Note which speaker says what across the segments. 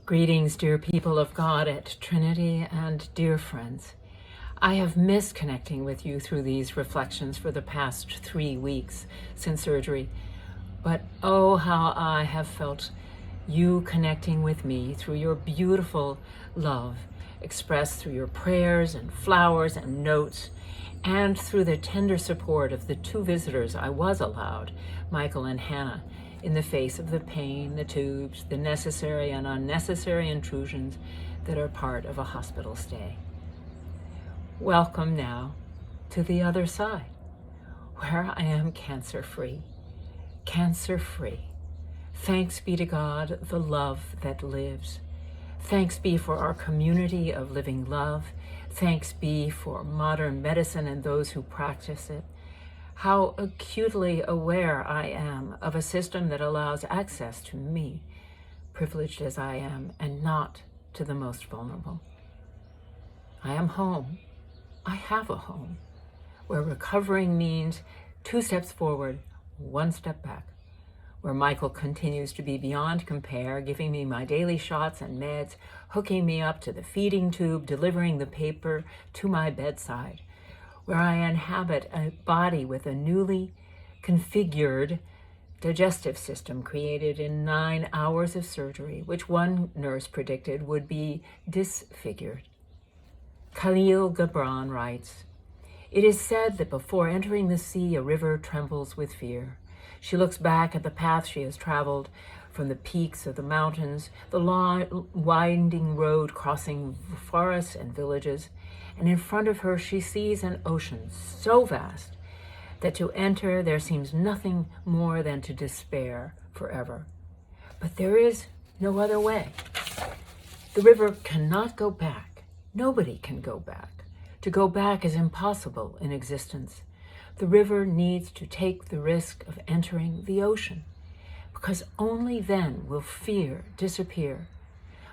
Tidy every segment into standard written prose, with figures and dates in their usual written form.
Speaker 1: Greetings, dear people of God at Trinity, and dear friends. I have missed connecting with you through these reflections for the past 3 weeks since surgery, but oh, how I have felt you connecting with me through your beautiful love, expressed through your prayers and flowers and notes, and through the tender support of the 2 visitors I was allowed, Michael and Hannah, in the face of the pain, the tubes, the necessary and unnecessary intrusions that are part of a hospital stay. Welcome now to the other side, where I am cancer-free. Cancer-free. Thanks be to God, the love that lives. Thanks be for our community of living love. Thanks be for modern medicine and those who practice it. How acutely aware I am of a system that allows access to me, privileged as I am, and not to the most vulnerable. I am home. I have a home, where recovering means 2 steps forward, 1 step back, where Michael continues to be beyond compare, giving me my daily shots and meds, hooking me up to the feeding tube, delivering the paper to my bedside, where I inhabit a body with a newly configured digestive system created in 9 hours of surgery, which one nurse predicted would be disfigured. Khalil Gibran writes, "It is said that before entering the sea, a river trembles with fear. She looks back at the path she has traveled from the peaks of the mountains, the long, winding road crossing forests and villages, and in front of her she sees an ocean so vast that to enter there seems nothing more than to despair forever. But there is no other way. The river cannot go back. Nobody can go back. To go back is impossible in existence. The river needs to take the risk of entering the ocean, because only then will fear disappear.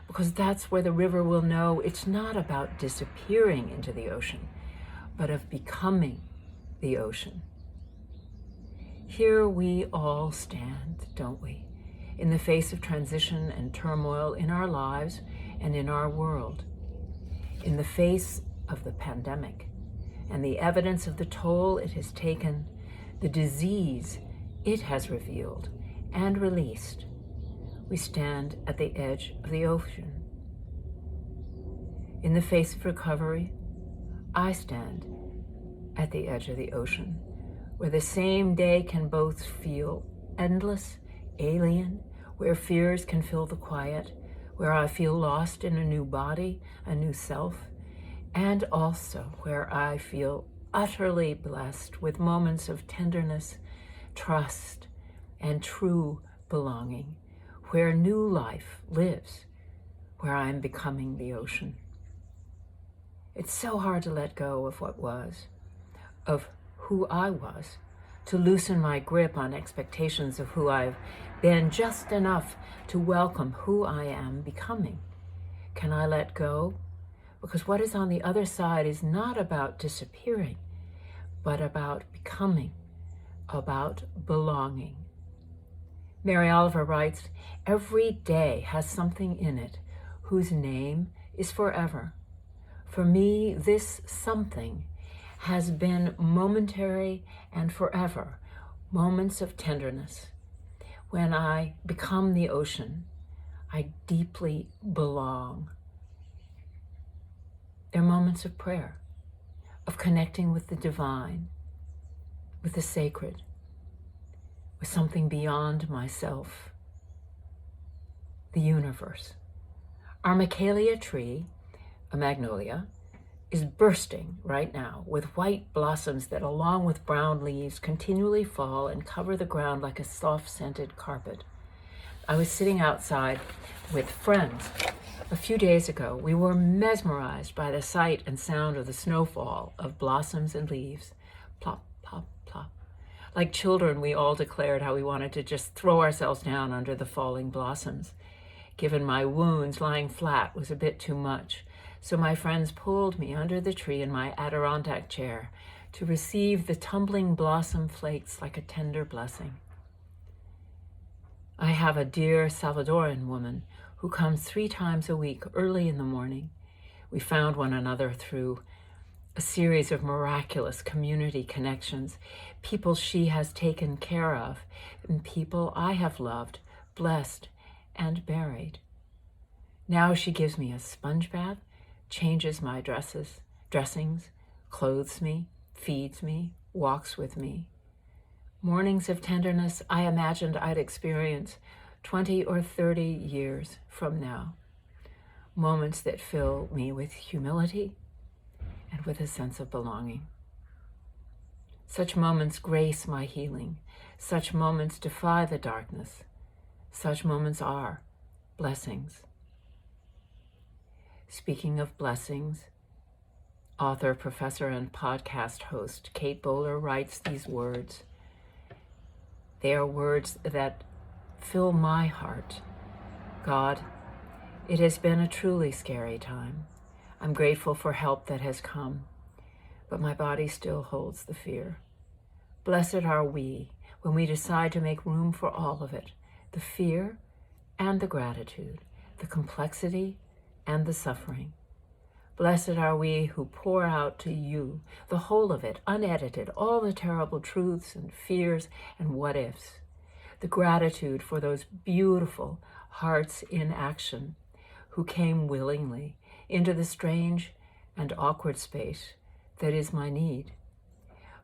Speaker 1: Because that's where the river will know it's not about disappearing into the ocean, but of becoming the ocean." Here we all stand, don't we, in the face of transition and turmoil in our lives and in our world, in the face of the pandemic and the evidence of the toll it has taken, the disease it has revealed and released. We stand at the edge of the ocean. In the face of recovery, I stand at the edge of the ocean, where the same day can both feel endless, alien, where fears can fill the quiet, where I feel lost in a new body, a new self, and also where I feel utterly blessed with moments of tenderness, trust, and true belonging, where new life lives, where I am becoming the ocean. It's so hard to let go of what was, of who I was, to loosen my grip on expectations of who I've been, just enough to welcome who I am becoming. Can I let go? Because what is on the other side is not about disappearing, but about becoming, about belonging. Mary Oliver writes, "Every day has something in it whose name is forever. For me, this something has been momentary and forever, moments of tenderness. When I become the ocean, I deeply belong." They're moments of prayer, of connecting with the divine, with the sacred, with something beyond myself, the universe. Our Michaelia tree, a magnolia, is bursting right now with white blossoms that, along with brown leaves, continually fall and cover the ground like a soft-scented carpet. I was sitting outside with friends a few days ago. We were mesmerized by the sight and sound of the snowfall of blossoms and leaves. Plop, plop, plop. Like children, we all declared how we wanted to just throw ourselves down under the falling blossoms. Given my wounds, lying flat was a bit too much, so my friends pulled me under the tree in my Adirondack chair to receive the tumbling blossom flakes like a tender blessing. I have a dear Salvadoran woman who comes 3 times a week early in the morning. We found one another through a series of miraculous community connections, people she has taken care of, and people I have loved, blessed, and buried. Now she gives me a sponge bath, changes my dressings, clothes me, feeds me, walks with me. Mornings of tenderness I imagined I'd experience 20 or 30 years from now. Moments that fill me with humility and with a sense of belonging. Such moments grace my healing. Such moments defy the darkness. Such moments are blessings. Speaking of blessings, author, professor, and podcast host Kate Bowler writes these words. They are words that fill my heart. God, it has been a truly scary time. I'm grateful for help that has come, but my body still holds the fear. Blessed are we when we decide to make room for all of it, the fear and the gratitude, the complexity and the suffering. Blessed are we who pour out to you the whole of it, unedited, all the terrible truths and fears and what-ifs. The gratitude for those beautiful hearts in action who came willingly into the strange and awkward space that is my need.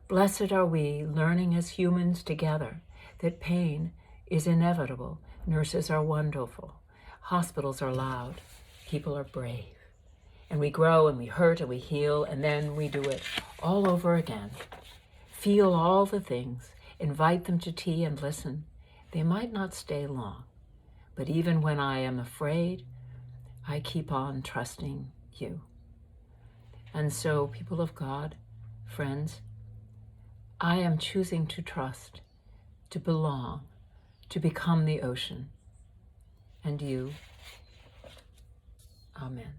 Speaker 1: Blessed are we learning as humans together that pain is inevitable. Nurses are wonderful. Hospitals are loud. People are brave. And we grow and we hurt and we heal, and then we do it all over again. Feel all the things, invite them to tea and listen. They might not stay long, but even when I am afraid, I keep on trusting you. And so, people of God, friends, I am choosing to trust, to belong, to become the ocean. And you, amen.